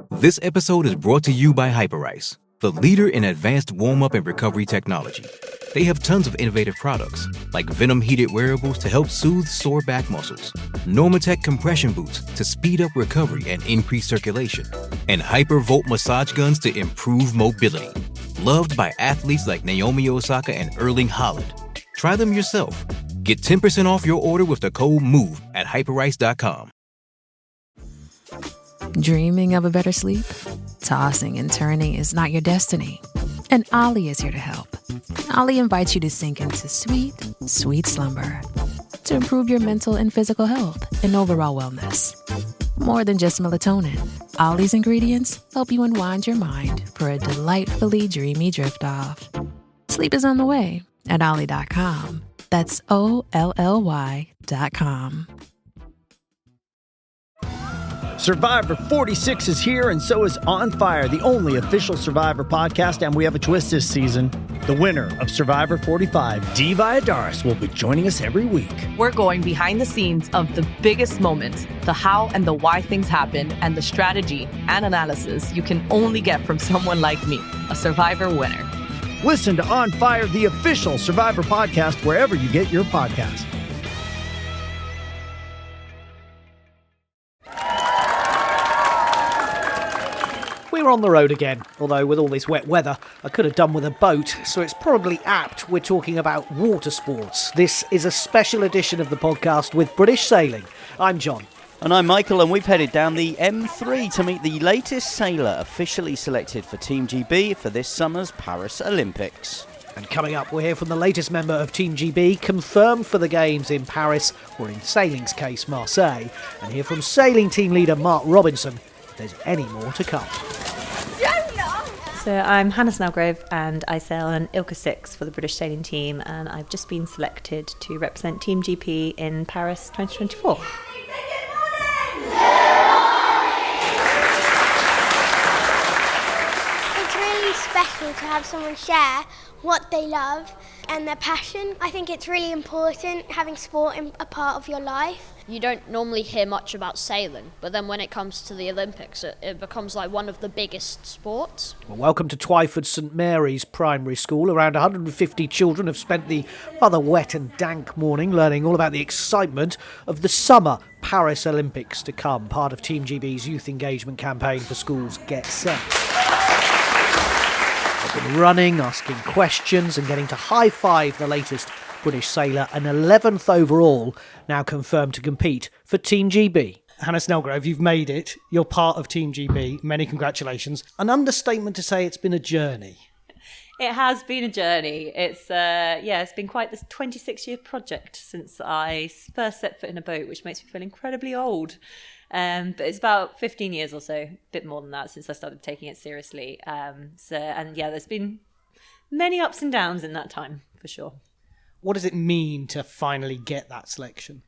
This episode is brought to you by Hyperice, the leader in advanced warm-up and recovery technology. They have tons of innovative products, like Venom-heated wearables to help soothe sore back muscles, Normatec compression boots to speed up recovery and increase circulation, and Hypervolt massage guns to improve mobility. Loved by athletes like Naomi Osaka and Erling Haaland. Try them yourself. Get 10% off your order with the code MOVE at hyperice.com. Dreaming of a better sleep? Tossing and turning is not your destiny. And Ollie is here to help. Ollie invites you to sink into sweet, sweet slumber to improve your mental and physical health and overall wellness. More than just melatonin, Ollie's ingredients help you unwind your mind for a delightfully dreamy drift off. Sleep is on the way at Ollie.com. That's OLLY.com. Survivor 46 is here, and so is On Fire, the only official Survivor podcast, and we have a twist this season. The winner of Survivor 45, Dee Valladares, will be joining us every week. We're going behind the scenes of the biggest moments, the how and the why things happen, and the strategy and analysis you can only get from someone like me, a Survivor winner. Listen to On Fire, the official Survivor podcast, wherever you get your podcasts. We're on the road again, although with all this wet weather, I could have done with a boat, so it's probably apt we're talking about water sports. This is a special edition of the podcast with British Sailing. I'm John. And I'm Michael, and we've headed down the M3 to meet the latest sailor officially selected for Team GB for this summer's Paris Olympics. And coming up, we'll hear from the latest member of Team GB, confirmed for the Games in Paris, or in sailing's case, Marseille, and hear from sailing team leader Mark Robinson if there's any more to come. So I'm Hannah Snellgrove and I sail on Ilka 6 for the British sailing team, and I've just been selected to represent Team GP in Paris 2024. It's really special to have someone share what they love and their passion. I think it's really important having sport in a part of your life. You don't normally hear much about sailing, but then when it comes to the Olympics, it becomes like one of the biggest sports. Well, welcome to Twyford St Mary's Primary School. Around 150 children have spent the rather wet and dank morning learning all about the excitement of the summer Paris Olympics to come, part of Team GB's youth engagement campaign for schools Get Set. They've been running, asking questions and getting to high-five the latest British sailor, an 11th overall, now confirmed to compete for Team GB. Hannah Snellgrove, you've made it. You're part of Team GB. Many congratulations. An understatement to say it's been a journey. It has been a journey. It's been quite this 26-year project since I first set foot in a boat, which makes me feel incredibly old. But it's about 15 years or so, a bit more than that, since I started taking it seriously. There's been many ups and downs in that time, for sure. What does it mean to finally get that selection?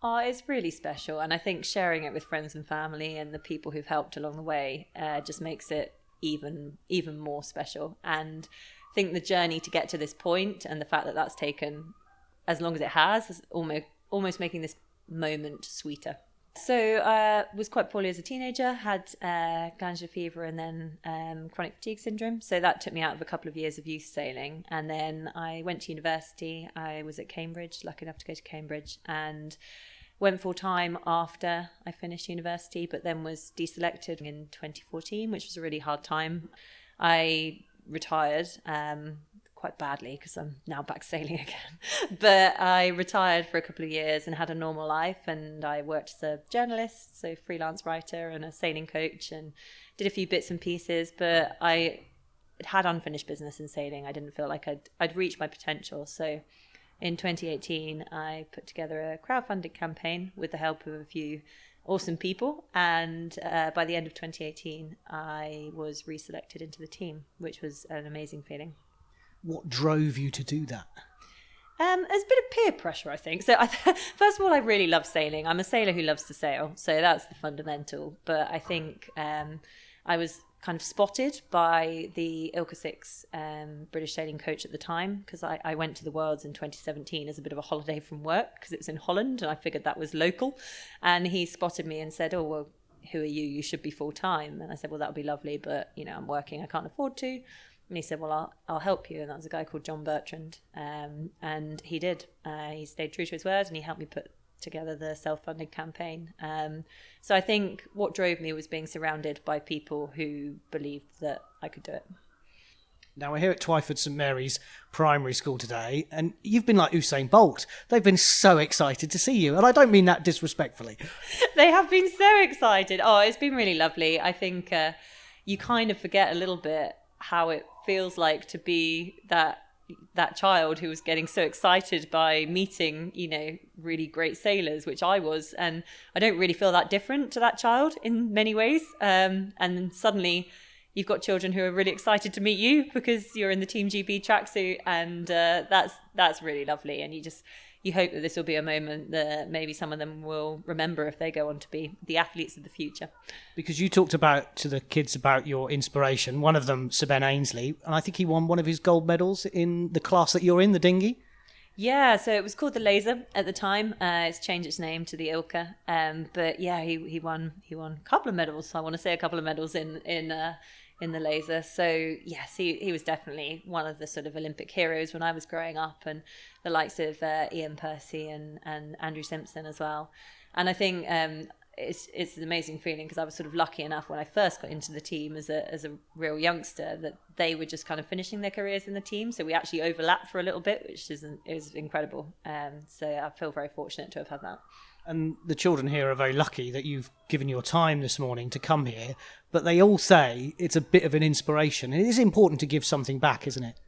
Oh, it's really special. And I think sharing it with friends and family and the people who've helped along the way just makes it even more special. And I think the journey to get to this point and the fact that that's taken as long as it has is almost making this moment sweeter. So I was quite poorly as a teenager, had glandular fever and then chronic fatigue syndrome. So that took me out of a couple of years of youth sailing. And then I went to university. I was at Cambridge, lucky enough to go to Cambridge, and went full-time after I finished university, but then was deselected in 2014, which was a really hard time. I retired quite badly because I'm now back sailing again. But I retired for a couple of years and had a normal life, and I worked as a journalist, so freelance writer and a sailing coach, and did a few bits and pieces, but I had unfinished business in sailing. I didn't feel like I'd reached my potential. So in 2018, I put together a crowdfunding campaign with the help of a few awesome people, and by the end of 2018, I was reselected into the team, which was an amazing feeling. What drove you to do that? There's a bit of peer pressure, I think. So first of all, I really love sailing. I'm a sailor who loves to sail, so that's the fundamental. But I think I was kind of spotted by the Ilka 6 British sailing coach at the time, because I went to the Worlds in 2017 as a bit of a holiday from work because it was in Holland and I figured that was local. And he spotted me and said, oh, well, who are you? You should be full-time. And I said, well, that would be lovely, but, I'm working. I can't afford to. And he said, well, I'll help you. And that was a guy called John Bertrand. And he did. He stayed true to his word, and he helped me put together the self-funded campaign. So I think what drove me was being surrounded by people who believed that I could do it. Now, we're here at Twyford St Mary's Primary School today, and you've been like Usain Bolt. They've been so excited to see you, and I don't mean that disrespectfully. They have been so excited. Oh, it's been really lovely. I think you kind of forget a little bit how it feels like to be that child who was getting so excited by meeting, really great sailors, which I was. And I don't really feel that different to that child in many ways. And suddenly you've got children who are really excited to meet you because you're in the Team GB tracksuit, and that's really lovely. And you hope that this will be a moment that maybe some of them will remember if they go on to be the athletes of the future. Because you talked to the kids about your inspiration, one of them, Sir Ben Ainsley, and I think he won one of his gold medals in the class that you're in, the dinghy. Yeah, so it was called the Laser at the time. It's changed its name to the Ilka. But yeah, he won a couple of medals. I want to say a couple of medals in the Laser. So yes, he was definitely one of the sort of Olympic heroes when I was growing up, and the likes of Ian Percy and Andrew Simpson as well. And I think it's an amazing feeling, because I was sort of lucky enough when I first got into the team as a real youngster that they were just kind of finishing their careers in the team. So we actually overlapped for a little bit, which is incredible. So I feel very fortunate to have had that. And the children here are very lucky that you've given your time this morning to come here, but they all say it's a bit of an inspiration. And it is important to give something back, isn't it?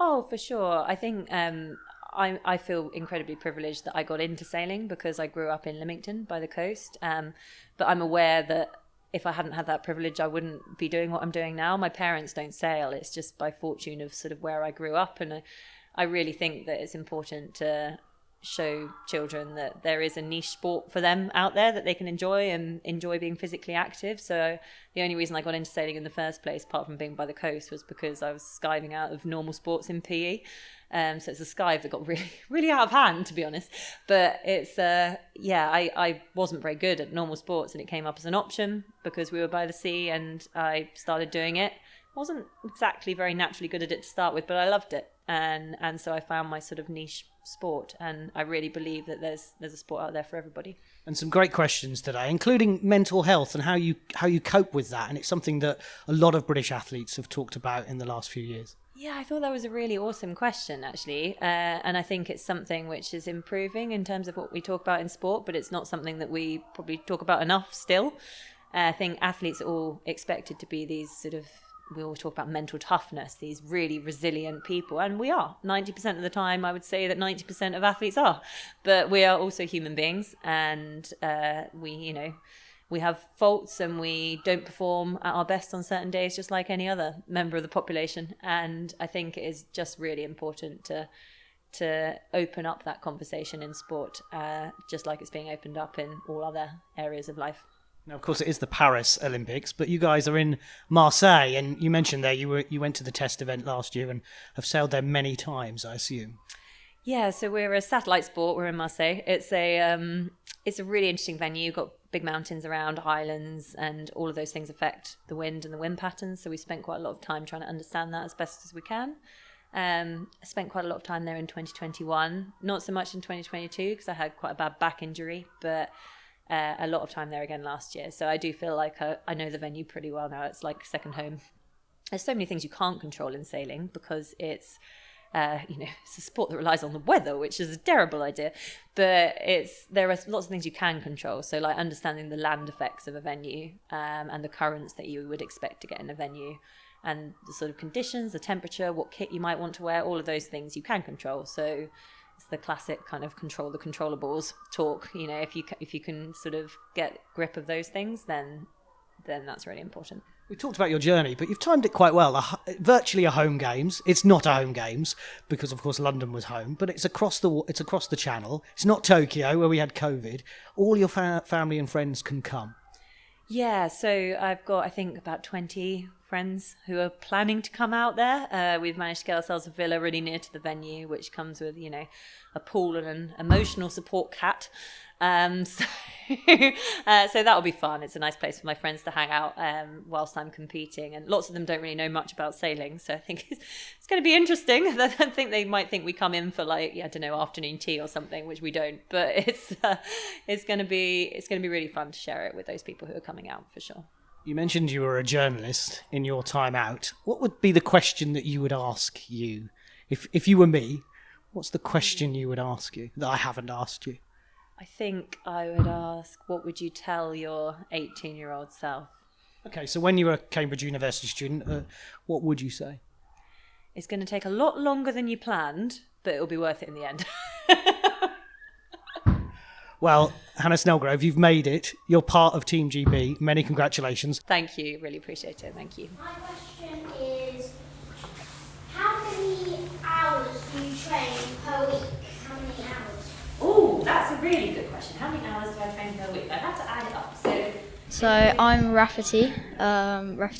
Oh, for sure. I think I feel incredibly privileged that I got into sailing because I grew up in Lymington by the coast. But I'm aware that if I hadn't had that privilege, I wouldn't be doing what I'm doing now. My parents don't sail. It's just by fortune of sort of where I grew up. And I really think that it's important to show children that there is a niche sport for them out there that they can enjoy and enjoy being physically active. So the only reason I got into sailing in the first place, apart from being by the coast, was because I was skiving out of normal sports in PE. So it's a skive that got really, really out of hand, to be honest. But it's, I wasn't very good at normal sports, and it came up as an option because we were by the sea, and I started doing it. Wasn't exactly very naturally good at it to start with, but I loved it. And so I found my sort of niche sport, and I really believe that there's a sport out there for everybody. And some great questions today, including mental health and how you cope with that. And it's something that a lot of British athletes have talked about in the last few years. Yeah, I thought that was a really awesome question, actually. And I think it's something which is improving in terms of what we talk about in sport, but it's not something that we probably talk about enough still. I think athletes are all expected to be these sort of, we all talk about mental toughness, these really resilient people, and we are. 90% of the time, I would say that 90% of athletes are. But we are also human beings, and we have faults, and we don't perform at our best on certain days, just like any other member of the population. And I think it is just really important to open up that conversation in sport, just like it's being opened up in all other areas of life. Now, of course, it is the Paris Olympics, but you guys are in Marseille, and you mentioned there you went to the test event last year and have sailed there many times, I assume. Yeah, so we're a satellite sport. We're in Marseille. It's a really interesting venue. You've got big mountains around, islands, and all of those things affect the wind and the wind patterns. So we spent quite a lot of time trying to understand that as best as we can. I spent quite a lot of time there in 2021, not so much in 2022 because I had quite a bad back injury, but a lot of time there again last year. So I do feel like I know the venue pretty well now. It's like second home. There's so many things you can't control in sailing because it's it's a sport that relies on the weather, which is a terrible idea. But there are lots of things you can control. So like understanding the land effects of a venue and the currents that you would expect to get in a venue, and the sort of conditions, the temperature, what kit you might want to wear, all of those things you can control. So it's the classic kind of control the controllables talk. If you can sort of get grip of those things, then that's really important. We talked about your journey, but you've timed it quite well. Virtually a home games. It's not a home games because, of course, London was home, but it's across the channel. It's not Tokyo where we had COVID. All your family and friends can come. Yeah, so I've got, I think, about 20 friends who are planning to come out there. We've managed to get ourselves a villa really near to the venue, which comes with, a pool and an emotional support cat. So that'll be fun. It's a nice place for my friends to hang out whilst I'm competing, and lots of them don't really know much about sailing, so I think it's going to be interesting. I think they might think we come in for afternoon tea or something, which we don't. But it's going to be really fun to share it with those people who are coming out for sure. You mentioned you were a journalist in your time out. What would be the question that you would ask you if you were me? What's the question you would ask you that I haven't asked you? I think I would ask, what would you tell your 18-year-old self? Okay, so when you were a Cambridge University student, what would you say? It's going to take a lot longer than you planned, but it'll be worth it in the end. Well, Hannah Snellgrove, you've made it. You're part of Team GB. Many congratulations. Thank you. Really appreciate it. Thank you. My question is, how many hours do you train per week? How many hours? Oh, that's a really good question. How many hours do I train per week? I'd have to add it up. So I'm Rafferty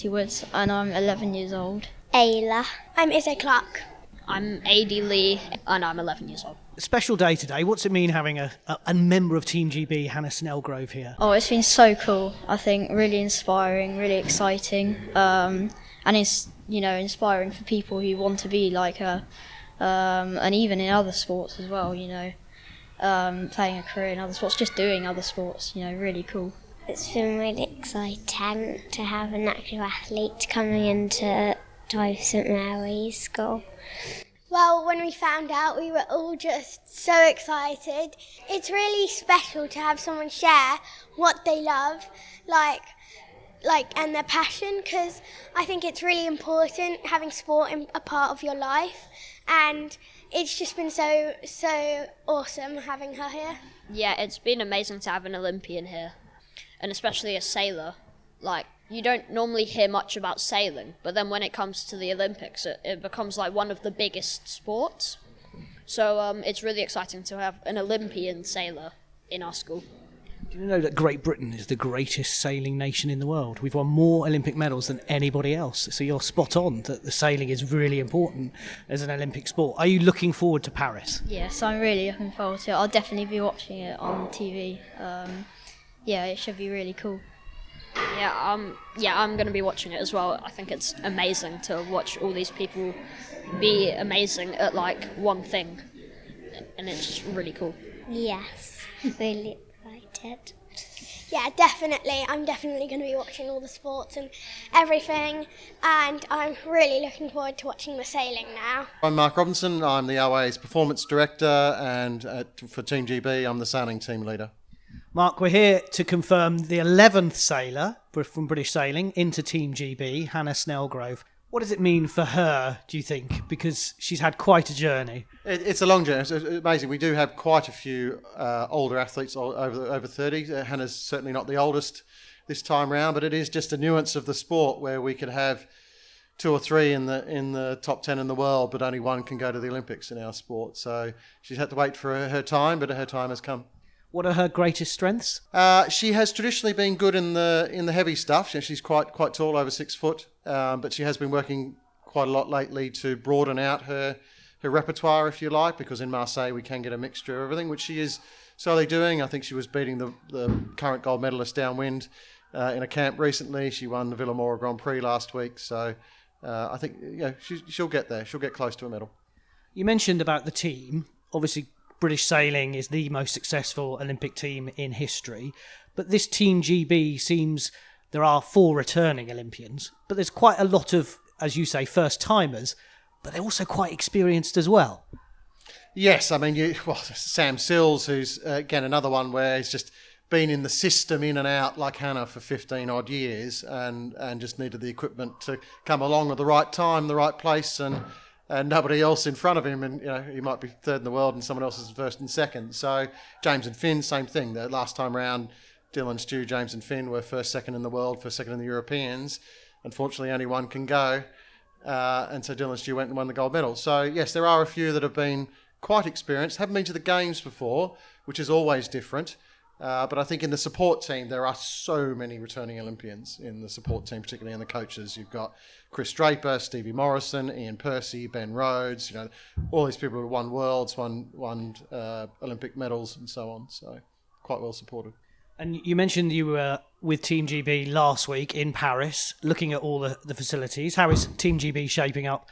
Woods, and I'm 11 years old. Ayla. I'm Izzy Clark. I'm AD Lee, and I'm 11 years old. Special day today. What's it mean having a member of Team GB, Hannah Snellgrove, here? Oh, it's been so cool. I think really inspiring, really exciting, and it's inspiring for people who want to be like her, and even in other sports as well. Playing a career in other sports, just doing other sports. Really cool. It's been really exciting to have an actual athlete coming into Twyford St Mary's School. Well, when we found out, we were all just so excited. It's really special to have someone share what they love, and their passion, because I think it's really important having sport in a part of your life, and it's just been so awesome having her here. Yeah, it's been amazing to have an Olympian here, and especially a sailor. You don't normally hear much about sailing, but then when it comes to the Olympics, it becomes like one of the biggest sports. So it's really exciting to have an Olympian sailor in our school. Do you know that Great Britain is the greatest sailing nation in the world? We've won more Olympic medals than anybody else. So you're spot on that the sailing is really important as an Olympic sport. Are you looking forward to Paris? Yes, I'm really looking forward to it. I'll definitely be watching it on TV. It should be really cool. I'm going to be watching it as well. I think it's amazing to watch all these people be amazing at one thing, and it's really cool. Yes, really excited. Yeah, definitely. I'm definitely going to be watching all the sports and everything, and I'm really looking forward to watching the sailing now. I'm Mark Robinson. I'm the OA's Performance Director, and for Team GB, I'm the sailing team leader. Mark, we're here to confirm the 11th sailor from British Sailing into Team GB, Hannah Snellgrove. What does it mean for her, do you think? Because she's had quite a journey. It's a long journey. It's amazing. We do have quite a few older athletes over 30. Hannah's certainly not the oldest this time round, but it is just a nuance of the sport where we could have 2 or 3 in the top 10 in the world, but only one can go to the Olympics in our sport. So she's had to wait for her time, but her time has come. What are her greatest strengths? She has traditionally been good in the heavy stuff. She's quite tall, over 6 foot, but she has been working quite a lot lately to broaden out her repertoire, if you like, because in Marseille we can get a mixture of everything, which she is slowly doing. I think she was beating the current gold medalist downwind in a camp recently. She won the Villamora Grand Prix last week, so I think she'll get there. She'll get close to a medal. You mentioned about the team. Obviously, British Sailing is the most successful Olympic team in history, but this Team GB seems there are 4 returning Olympians, but there's quite a lot of, as you say, first-timers, but they're also quite experienced as well. Yes, I mean, Sam Sills, who's, again, another one where he's just been in the system in and out like Hannah for 15-odd years and just needed the equipment to come along at the right time, the right place, and nobody else in front of him, and he might be third in the world and someone else is first and second. So James and Finn, same thing. The last time round, Dylan, Stu, James and Finn were first, second in the world, first, second in the Europeans. Unfortunately, only one can go, and so Dylan and Stu went and won the gold medal. So yes, there are a few that have been quite experienced, haven't been to the games before, which is always different. But I think in the support team, there are so many returning Olympians in the support team, particularly in the coaches. You've got Chris Draper, Stevie Morrison, Ian Percy, Ben Rhodes, all these people who won worlds, won Olympic medals and so on. So quite well supported. And you mentioned you were with Team GB last week in Paris, looking at all the facilities. How is Team GB shaping up?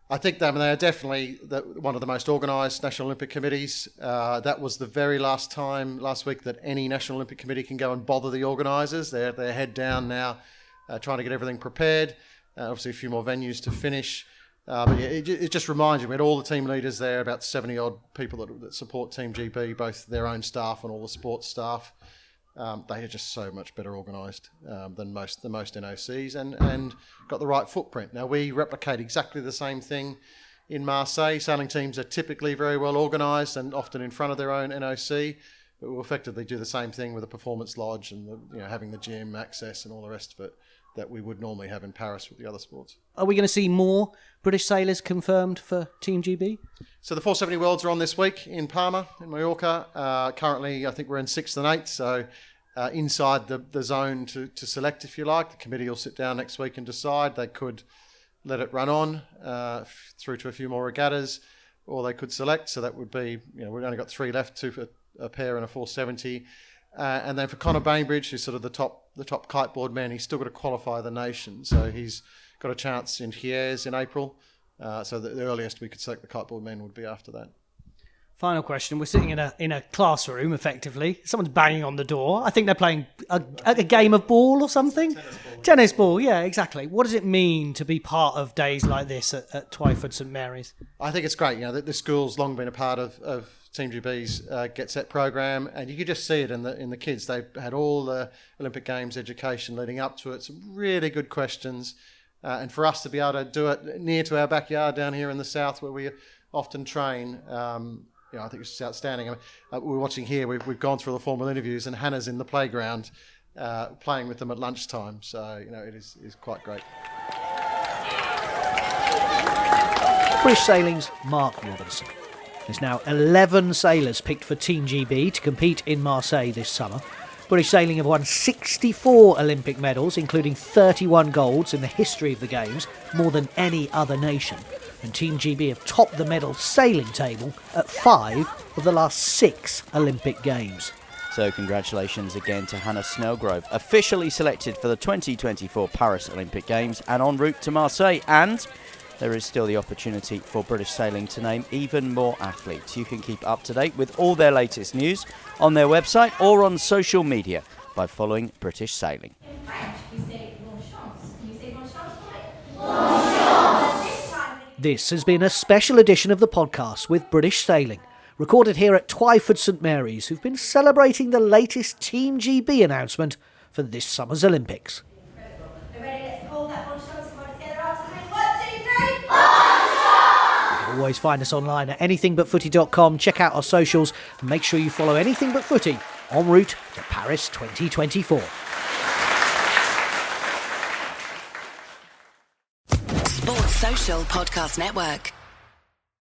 I think they are definitely one of the most organised National Olympic Committees. That was the very last time last week that any National Olympic Committee can go and bother the organisers. They're head down now, trying to get everything prepared. Obviously, a few more venues to finish. But yeah, it just reminds you, we had all the team leaders there, about 70-odd people that support Team GB, both their own staff and all the sports staff. They are just so much better organised than most NOCs and got the right footprint. Now, we replicate exactly the same thing in Marseille. Sailing teams are typically very well organised and often in front of their own NOC, but we'll effectively do the same thing with a performance lodge and having the gym access and all the rest of it that we would normally have in Paris with the other sports. Are we going to see more British sailors confirmed for Team GB? So the 470 Worlds are on this week in Palma, in Mallorca. Currently, I think we're in 6th and 8th, so inside the zone to select, if you like. The committee will sit down next week and decide. They could let it run on through to a few more regattas, or they could select. So that would be, we've only got 3 left, 2 for a pair and a 470. And then for Conor Bainbridge, who's sort of the top kiteboard man, he's still got to qualify the nation. So he's got a chance in Hier's in April. So the earliest we could select the kiteboard men would be after that. Final question. We're sitting in a classroom, effectively. Someone's banging on the door. I think they're playing a game of ball or something. Tennis ball, yeah, exactly. What does it mean to be part of days like this at Twyford St Mary's? I think it's great. The school's long been a part of Team GB's Get Set program, and you could just see it in the kids. They've had all the Olympic Games education leading up to it. Some really good questions, and for us to be able to do it near to our backyard down here in the south, where we often train. I think it's just outstanding. We're watching here. We've gone through the formal interviews, and Hannah's in the playground playing with them at lunchtime. So it is quite great. British Sailing's Mark Robinson. There's now 11 sailors picked for Team GB to compete in Marseille this summer. British Sailing have won 64 Olympic medals, including 31 golds in the history of the Games, more than any other nation. And Team GB have topped the medal sailing table at 5 of the last 6 Olympic Games. So congratulations again to Hannah Snellgrove, officially selected for the 2024 Paris Olympic Games and en route to Marseille. And there is still the opportunity for British Sailing to name even more athletes. You can keep up to date with all their latest news on their website or on social media by following British Sailing. In French, we say bonne chance. Can you say bonne chance for me? Bonne chance! This has been a special edition of the podcast with British Sailing, recorded here at Twyford St Mary's, who've been celebrating the latest Team GB announcement for this summer's Olympics. You can always find us online at anythingbutfooty.com. Check out our socials and make sure you follow Anything But Footy en route to Paris 2024. Sports Social Podcast Network.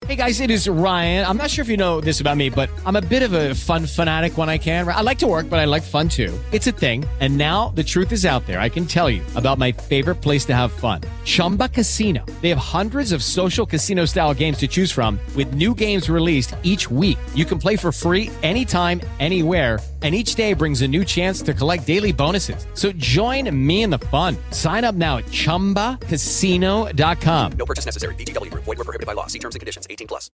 Hey guys, it is Ryan. I'm not sure if you know this about me, but I'm a bit of a fun fanatic when I can. I like to work, but I like fun too. It's a thing. And now the truth is out there. I can tell you about my favorite place to have fun. Chumba Casino. They have hundreds of social casino style games to choose from with new games released each week. You can play for free anytime, anywhere. And each day brings a new chance to collect daily bonuses. So join me in the fun. Sign up now at ChumbaCasino.com. No purchase necessary. VGW Group. Void where prohibited by law. See terms and conditions. 18+.